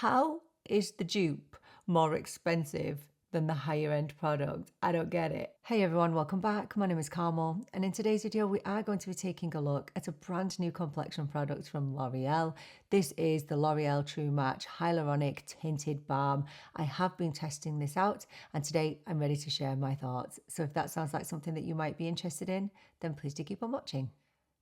How is the dupe more expensive than the higher end product? I don't get it. Hey everyone, welcome back. My name is Carmel, and in today's video we are going to be taking a look at a brand new complexion product from L'Oreal. This is the L'Oreal True Match Hyaluronic Tinted Balm. I have been testing this out and today I'm ready to share my thoughts. So if that sounds like something that you might be interested in, then please do keep on watching.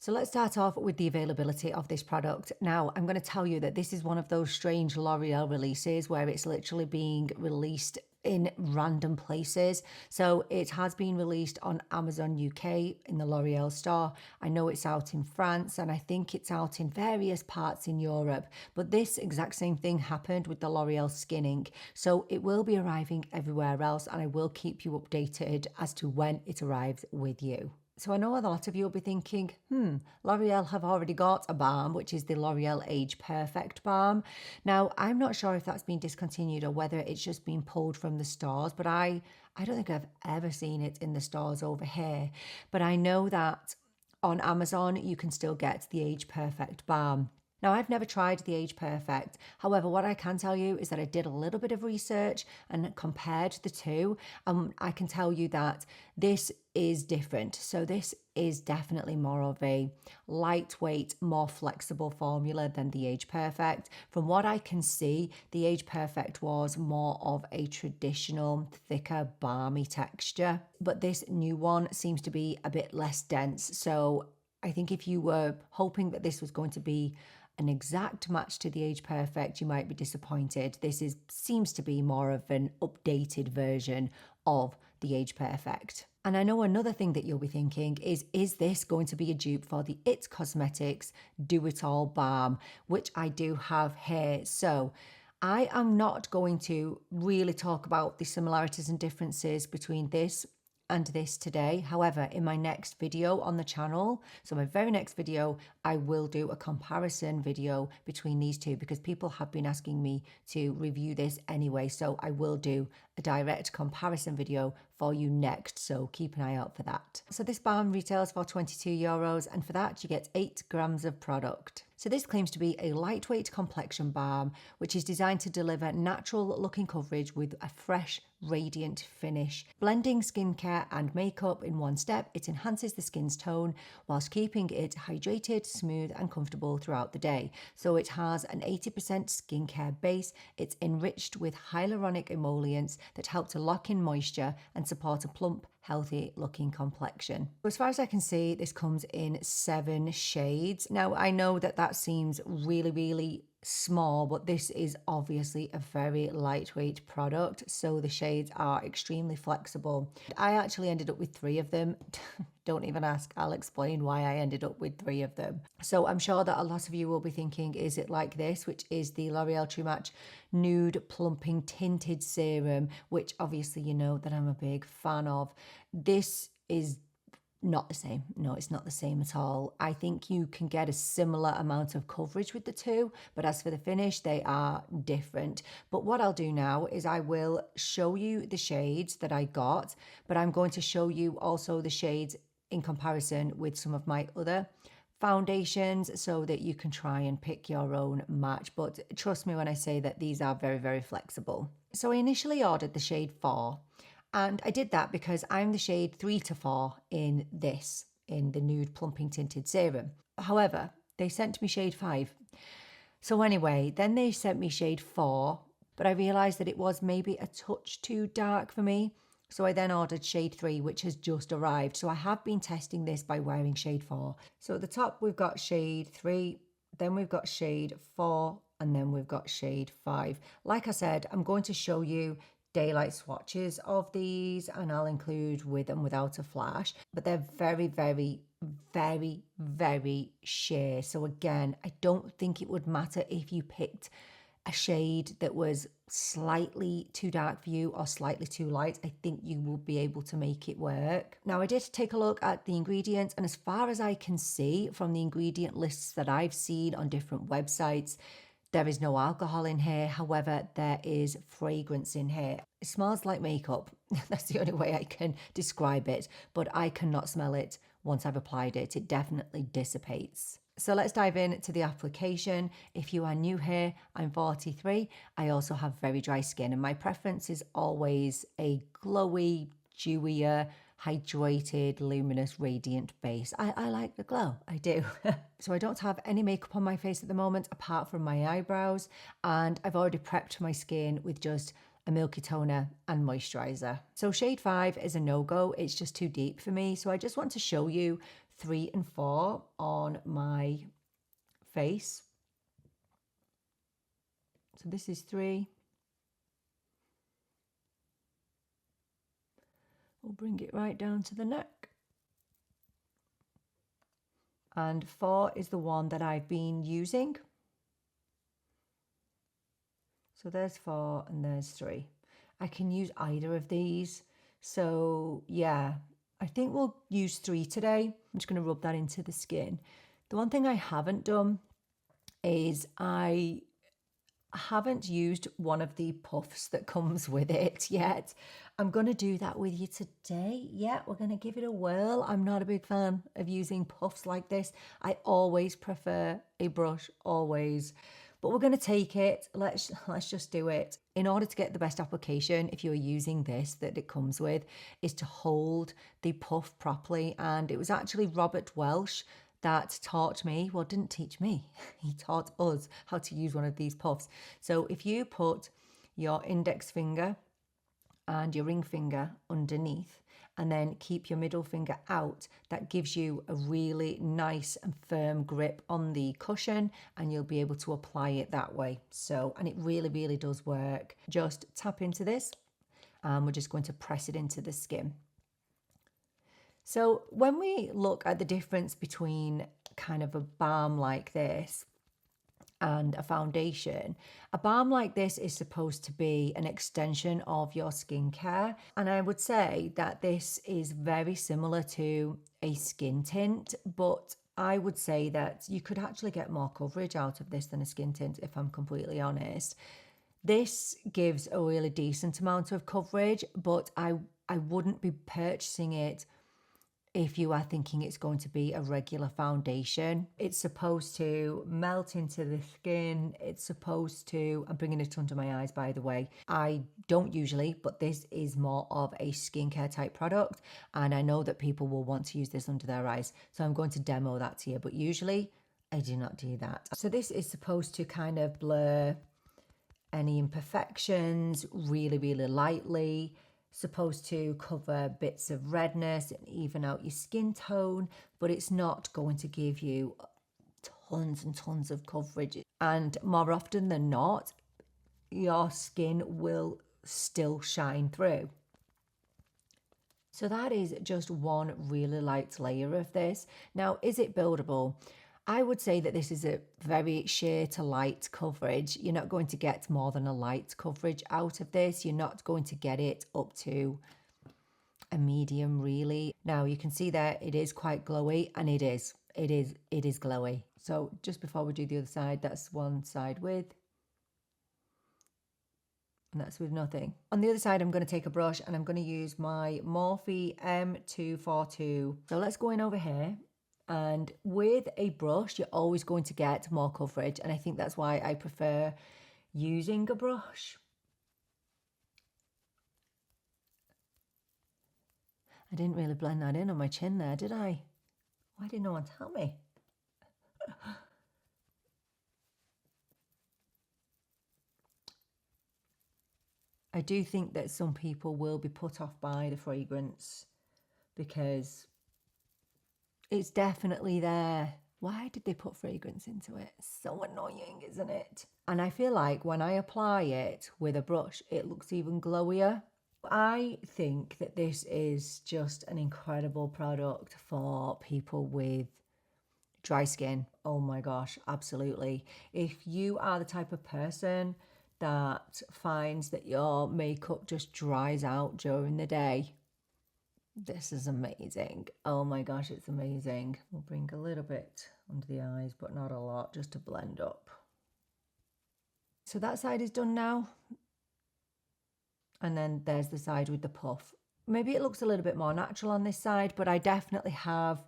So let's start off with the availability of this product. Now, I'm going to tell you that this is one of those strange L'Oreal releases where it's literally being released in random places. So it has been released on Amazon UK in the L'Oreal store. I know it's out in France and I think it's out in various parts in Europe. But this exact same thing happened with the L'Oreal Skinning. So it will be arriving everywhere else and I will keep you updated as to when it arrives with you. So I know a lot of you will be thinking, L'Oreal have already got a balm, which is the L'Oreal Age Perfect balm. Now, I'm not sure if that's been discontinued or whether it's just been pulled from the stores, but I don't think I've ever seen it in the stores over here. But I know that on Amazon, you can still get the Age Perfect balm. Now, I've never tried the Age Perfect. However, what I can tell you is that I did a little bit of research and compared the two. I can tell you that this is different. So this is definitely more of a lightweight, more flexible formula than the Age Perfect. From what I can see, the Age Perfect was more of a traditional, thicker, balmy texture. But this new one seems to be a bit less dense. So I think if you were hoping that this was going to be an exact match to the Age Perfect, you might be disappointed. This seems to be more of an updated version of the Age Perfect. And I know another thing that you'll be thinking is this going to be a dupe for the It Cosmetics Do It All Balm, which I do have here. So I am not going to really talk about the similarities and differences between this and this today. However, in my next video on the channel, so my very next video, I will do a comparison video between these two because people have been asking me to review this anyway. So I will do a direct comparison video for you next. So keep an eye out for that. So this balm retails for €22 and for that you get 8 grams of product. So this claims to be a lightweight complexion balm, which is designed to deliver natural looking coverage with a fresh, radiant finish. Blending skincare and makeup in one step, it enhances the skin's tone whilst keeping it hydrated, smooth and comfortable throughout the day. So it has an 80% skincare base. It's enriched with hyaluronic emollients that help to lock in moisture and support a plump, healthy looking complexion. As far as I can see, this comes in 7 shades. Now, I know that seems really small, but this is obviously a very lightweight product, so the shades are extremely flexible. I actually ended up with 3 of them. Don't even ask, I'll explain why I ended up with 3 of them. So I'm sure that a lot of you will be thinking, is it like this, which is the L'Oreal True Match Nude Plumping Tinted Serum, which obviously you know that I'm a big fan of. This is not the same. No, it's not the same at all. I think you can get a similar amount of coverage with the two, but as for the finish, they are different. But what I'll do now is I will show you the shades that I got, but I'm going to show you also the shades in comparison with some of my other foundations so that you can try and pick your own match. But trust me when I say that these are very flexible. So I initially ordered the shade 4. And I did that because I'm the shade 3 to 4 in the Nude Plumping Tinted Serum. However, they sent me shade 5. So anyway, then they sent me shade 4, but I realised that it was maybe a touch too dark for me. So I then ordered shade 3, which has just arrived. So I have been testing this by wearing shade 4. So at the top, we've got shade 3, then we've got shade 4, and then we've got shade 5. Like I said, I'm going to show you daylight swatches of these and I'll include with and without a flash, but they're very sheer. So again, I don't think it would matter if you picked a shade that was slightly too dark for you or slightly too light. I think you will be able to make it work. Now, I did take a look at the ingredients, and as far as I can see from the ingredient lists that I've seen on different websites, there is no alcohol in here. However, there is fragrance in here. It smells like makeup. That's the only way I can describe it, but I cannot smell it once I've applied it. It definitely dissipates. So let's dive into the application. If you are new here, I'm 43. I also have very dry skin and my preference is always a glowy, dewier, hydrated, luminous, radiant base. I like the glow, I do. So I don't have any makeup on my face at the moment apart from my eyebrows, and I've already prepped my skin with just a milky toner and moisturizer. So shade 5 is a no-go, it's just too deep for me. So I just want to show you 3 and 4 on my face. So this is 3. We'll bring it right down to the neck. And 4 is the one that I've been using. So there's 4 and there's 3. I can use either of these. So yeah, I think we'll use 3 today. I'm just going to rub that into the skin. The one thing I haven't done is I haven't used one of the puffs that comes with it yet. I'm going to do that with you today. Yeah, we're going to give it a whirl. I'm not a big fan of using puffs like this. I always prefer a brush, always. But we're going to take it. Let's just do it. In order to get the best application, if you're using this that it comes with, is to hold the puff properly. And it was actually Robert Welsh that taught me, well, didn't teach me, he taught us how to use one of these puffs. So if you put your index finger and your ring finger underneath and then keep your middle finger out, that gives you a really nice and firm grip on the cushion and you'll be able to apply it that way. So, and it really, really does work. Just tap into this and we're just going to press it into the skin. So when we look at the difference between kind of a balm like this and a foundation, a balm like this is supposed to be an extension of your skincare. And I would say that this is very similar to a skin tint, but I would say that you could actually get more coverage out of this than a skin tint, if I'm completely honest. This gives a really decent amount of coverage, but I wouldn't be purchasing it if you are thinking it's going to be a regular foundation. It's supposed to melt into the skin. It's supposed to, I'm bringing it under my eyes, by the way. I don't usually, but this is more of a skincare type product. And I know that people will want to use this under their eyes. So I'm going to demo that to you, but usually I do not do that. So this is supposed to kind of blur any imperfections really, really lightly. Supposed to cover bits of redness and even out your skin tone, but it's not going to give you tons and tons of coverage. And more often than not, your skin will still shine through. So that is just one really light layer of this. Now, is it buildable? I would say that this is a very sheer to light coverage. You're not going to get more than a light coverage out of this. You're not going to get it up to a medium, really. Now, you can see there it is quite glowy, and it is glowy. So just before we do the other side, that's one side with, and that's with nothing. On the other side, I'm going to take a brush and I'm going to use my Morphe M242. So let's go in over here. And with a brush, you're always going to get more coverage. And I think that's why I prefer using a brush. I didn't really blend that in on my chin there, did I? Why didn't no one tell me? I do think that some people will be put off by the fragrance because it's definitely there. Why did they put fragrance into it? It's so annoying, isn't it? And I feel like when I apply it with a brush, it looks even glowier. I think that this is just an incredible product for people with dry skin. Oh my gosh, absolutely. If you are the type of person that finds that your makeup just dries out during the day, this is amazing. Oh my gosh, it's amazing. We'll bring a little bit under the eyes, but not a lot, just to blend up. So that side is done now. And then there's the side with the puff. Maybe it looks a little bit more natural on this side, but I definitely have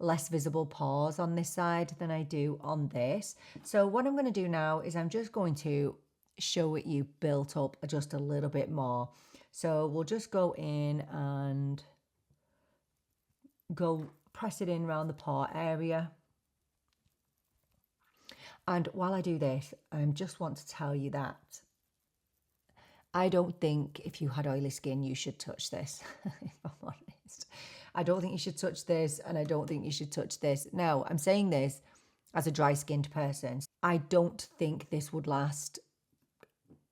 less visible pores on this side than I do on this. So what I'm going to do now is I'm just going to show it you built up just a little bit more. So we'll just go in and go press it in around the pore area. And while I do this, I just want to tell you that I don't think if you had oily skin, you should touch this, if I'm honest. I don't think you should touch this, and I don't think you should touch this. Now, I'm saying this as a dry-skinned person. I don't think this would last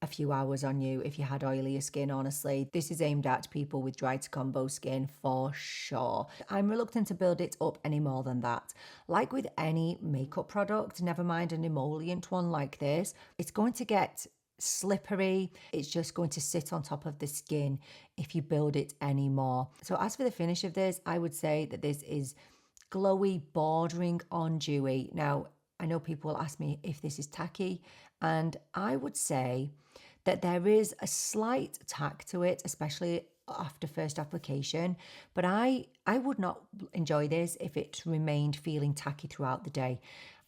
a few hours on you if you had oilier skin, honestly. This is aimed at people with dry to combo skin for sure. I'm reluctant to build it up any more than that. Like with any makeup product, never mind an emollient one like this, it's going to get slippery. It's just going to sit on top of the skin if you build it anymore. So as for the finish of this, I would say that this is glowy, bordering on dewy. Now, I know people will ask me if this is tacky, and I would say that there is a slight tack to it, especially after first application, but I would not enjoy this if it remained feeling tacky throughout the day.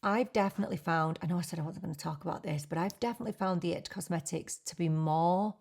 I've definitely found, I know I said I wasn't going to talk about this, but I've definitely found the Yacht Cosmetics to be more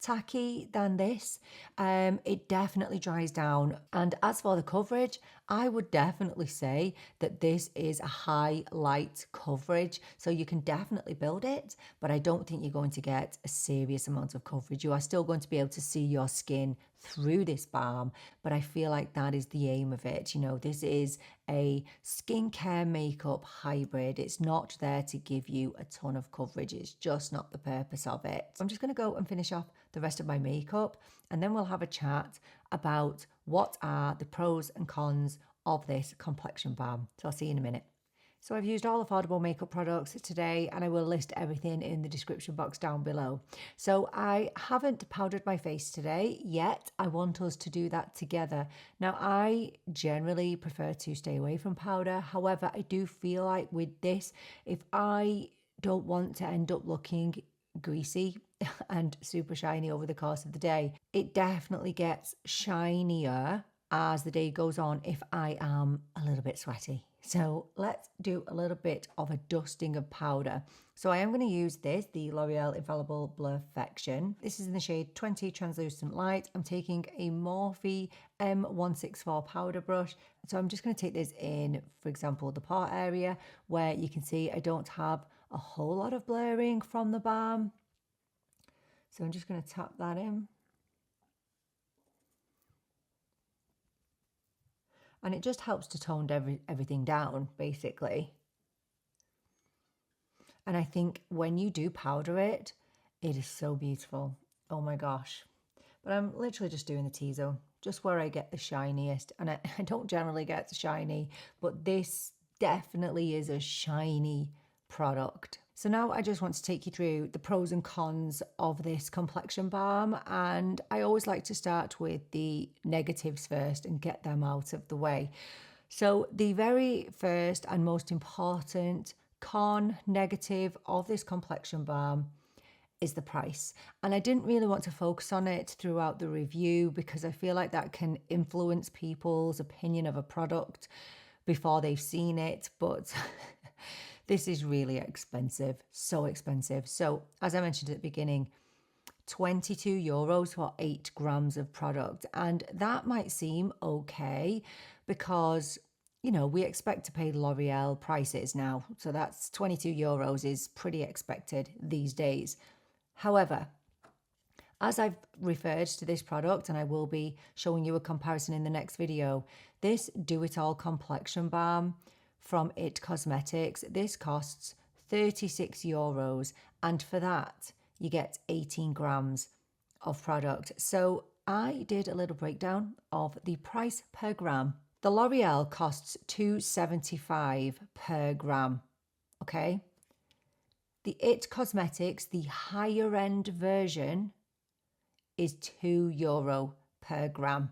tacky than this. It definitely dries down. And as for the coverage, I would definitely say that this is a highlight coverage. So you can definitely build it, but I don't think you're going to get a serious amount of coverage. You are still going to be able to see your skin through this balm, but I feel like that is the aim of it. You know, this is a skincare makeup hybrid. It's not there to give you a ton of coverage. It's just not the purpose of it. I'm just going to go and finish off the rest of my makeup, and then we'll have a chat about what are the pros and cons of this complexion balm. So I'll see you in a minute. So I've used all affordable makeup products today, and I will list everything in the description box down below. So I haven't powdered my face today yet. I want us to do that together. Now, I generally prefer to stay away from powder. However, I do feel like with this, if I don't want to end up looking greasy and super shiny over the course of the day, it definitely gets shinier as the day goes on if I am a little bit sweaty. So let's do a little bit of a dusting of powder. So I am going to use this, the L'Oreal Infallible Blur-Fection. This is in the shade 20 Translucent Light. I'm taking a Morphe M164 powder brush. So I'm just going to take this in, for example, the pore area where you can see I don't have a whole lot of blurring from the balm. So I'm just going to tap that in. And it just helps to tone everything down, basically. And I think when you do powder it, it is so beautiful. Oh my gosh. But I'm literally just doing the T-zone, just where I get the shiniest. And I don't generally get shiny, but this definitely is a shiny product. So now I just want to take you through the pros and cons of this complexion balm, and I always like to start with the negatives first and get them out of the way. So the very first and most important negative of this complexion balm is the price. And I didn't really want to focus on it throughout the review because I feel like that can influence people's opinion of a product before they've seen it, but this is really expensive, so expensive. So as I mentioned at the beginning, €22 for 8 grams of product. And that might seem okay because, you know, we expect to pay L'Oreal prices now. So that's €22 is pretty expected these days. However, as I've referred to this product, and I will be showing you a comparison in the next video, this Do It All Complexion Balm from Yacht Cosmetics, this costs €36, and for that you get 18 grams of product. So I did a little breakdown of the price per gram. The L'Oreal costs $2.75 per gram, okay? The Yacht Cosmetics, the higher end version, is €2 per gram.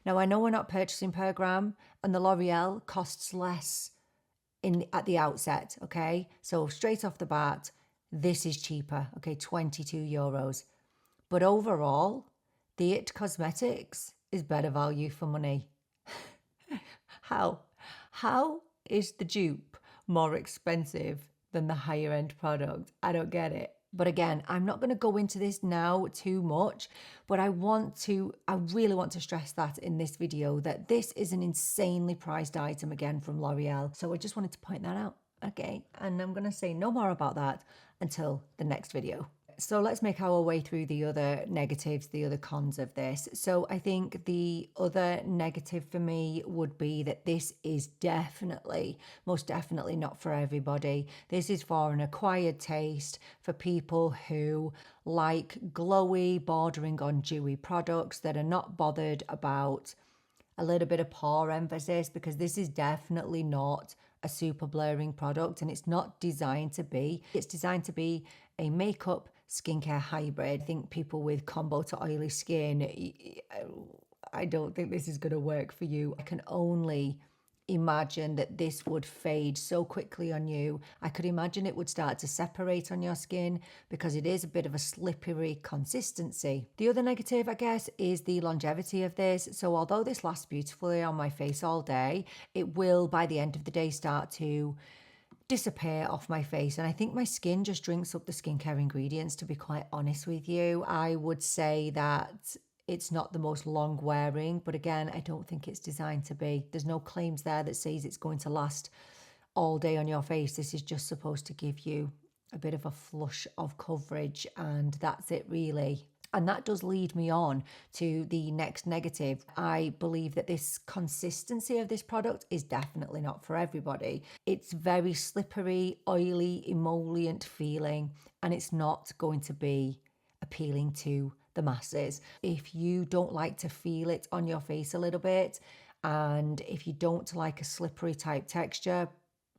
Now I know we're not purchasing per gram, and the L'Oreal costs less at the outset, okay? So straight off the bat, this is cheaper, okay, €22. But overall, the Yacht Cosmetics is better value for money. How? How is the dupe more expensive than the higher end product? I don't get it. But again, I'm not going to go into this now too much, but I really want to stress that in this video that this is an insanely priced item again from L'Oreal. So I just wanted to point that out. Okay, and I'm going to say no more about that until the next video. So let's make our way through the other negatives, the other cons of this. So I think the other negative for me would be that this is most definitely not for everybody. This is for an acquired taste, for people who like glowy, bordering on dewy products that are not bothered about a little bit of pore emphasis, because this is definitely not a super blurring product and it's not designed to be. It's designed to be a makeup skincare hybrid. I think people with combo to oily skin, I don't think this is going to work for you. I can only imagine that this would fade so quickly on you. I could imagine it would start to separate on your skin because it is a bit of a slippery consistency. The other negative, I guess, is the longevity of this. So although this lasts beautifully on my face all day, it will by the end of the day start to disappear off my face, and I think my skin just drinks up the skincare ingredients, to be quite honest with you. I would say that it's not the most long wearing, but again, I don't think it's designed to be. There's no claims there that says it's going to last all day on your face. This is just supposed to give you a bit of a flush of coverage, and that's it really. And that does lead me on to the next negative. I believe that this consistency of this product is definitely not for everybody. It's very slippery, oily, emollient feeling, and it's not going to be appealing to the masses. If you don't like to feel it on your face a little bit, and if you don't like a slippery type texture,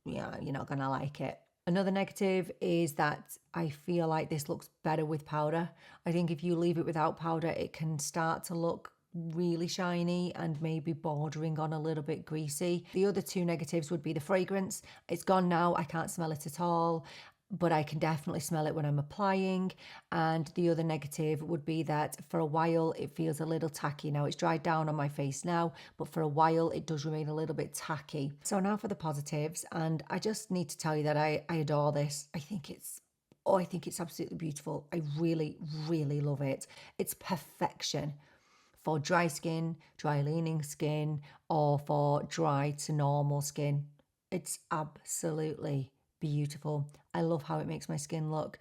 yeah, you're not gonna like it. Another negative is that I feel like this looks better with powder. I think if you leave it without powder, it can start to look really shiny and maybe bordering on a little bit greasy. The other two negatives would be the fragrance. It's gone now, I can't smell it at all, but I can definitely smell it when I'm applying. And the other negative would be that for a while it feels a little tacky. Now it's dried down on my face now, but for a while it does remain a little bit tacky. So now for the positives, and I just need to tell you that I adore this. I think it's absolutely beautiful. I really, really love it. It's perfection for dry skin, dry leaning skin, or for dry to normal skin. It's absolutely beautiful. I love how it makes my skin look.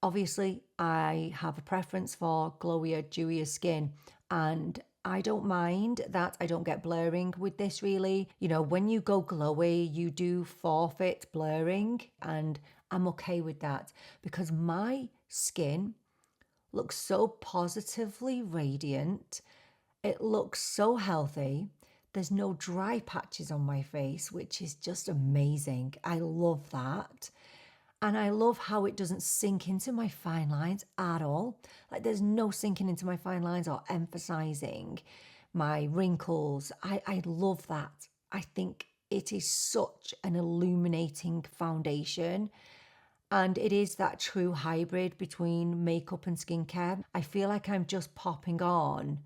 Obviously, I have a preference for glowier, dewier skin, and I don't mind that I don't get blurring with this really. You know, when you go glowy, you do forfeit blurring, and I'm okay with that because my skin looks so positively radiant. It looks so healthy. There's no dry patches on my face, which is just amazing. I love that. And I love how it doesn't sink into my fine lines at all. Like there's no sinking into my fine lines or emphasizing my wrinkles. I love that. I think it is such an illuminating foundation. And it is that true hybrid between makeup and skincare. I feel like I'm just popping on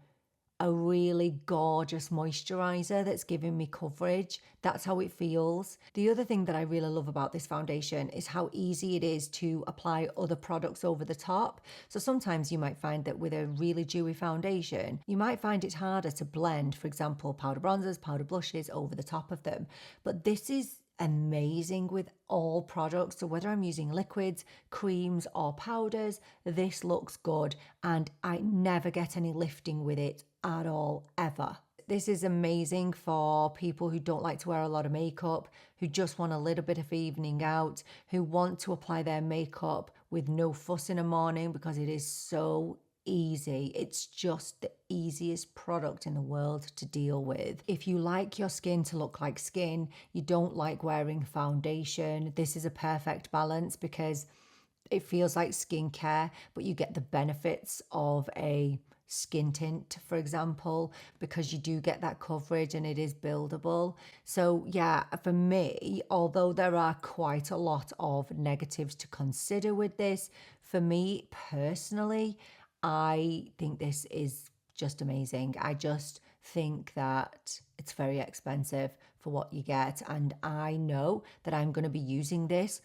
a really gorgeous moisturizer that's giving me coverage. That's how it feels. The other thing that I really love about this foundation is how easy it is to apply other products over the top. So sometimes you might find that with a really dewy foundation, you might find it harder to blend, for example, powder bronzers, powder blushes over the top of them. But this is amazing with all products. So whether I'm using liquids, creams, or powders, this looks good, and I never get any lifting with it at all, ever. This is amazing for people who don't like to wear a lot of makeup, who just want a little bit of evening out, who want to apply their makeup with no fuss in the morning because it is so easy. It's just the easiest product in the world to deal with. If you like your skin to look like skin, you don't like wearing foundation, this is a perfect balance because it feels like skincare, but you get the benefits of a skin tint, for example, because you do get that coverage and it is buildable. So yeah, for me, although there are quite a lot of negatives to consider with this, for me personally, I think this is just amazing. I just think that it's very expensive for what you get. And I know that I'm going to be using this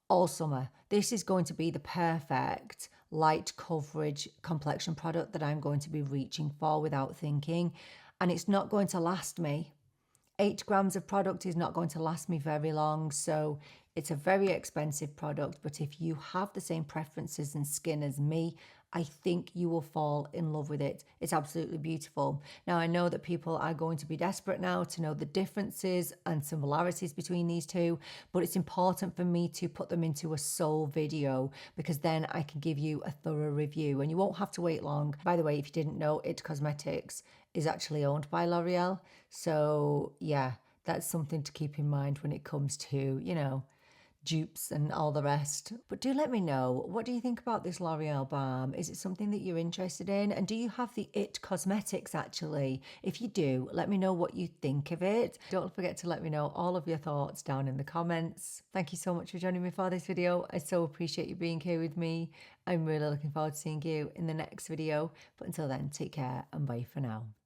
all summer. This is going to be the perfect light coverage complexion product that I'm going to be reaching for without thinking. And it's not going to last me. 8 grams of product is not going to last me very long. So it's a very expensive product. But if you have the same preferences and skin as me, I think you will fall in love with it. It's absolutely beautiful. Now, I know that people are going to be desperate now to know the differences and similarities between these two, but it's important for me to put them into a sole video because then I can give you a thorough review and you won't have to wait long. By the way, if you didn't know, It Cosmetics is actually owned by L'Oreal. So yeah, that's something to keep in mind when it comes to, you know, dupes and all the rest. But do let me know, what do you think about this L'Oreal balm? Is it something that you're interested in? And do you have the It Cosmetics actually? If you do, let me know what you think of it. Don't forget to let me know all of your thoughts down in the comments. Thank you so much for joining me for this video. I so appreciate you being here with me. I'm really looking forward to seeing you in the next video. But until then, take care and bye for now.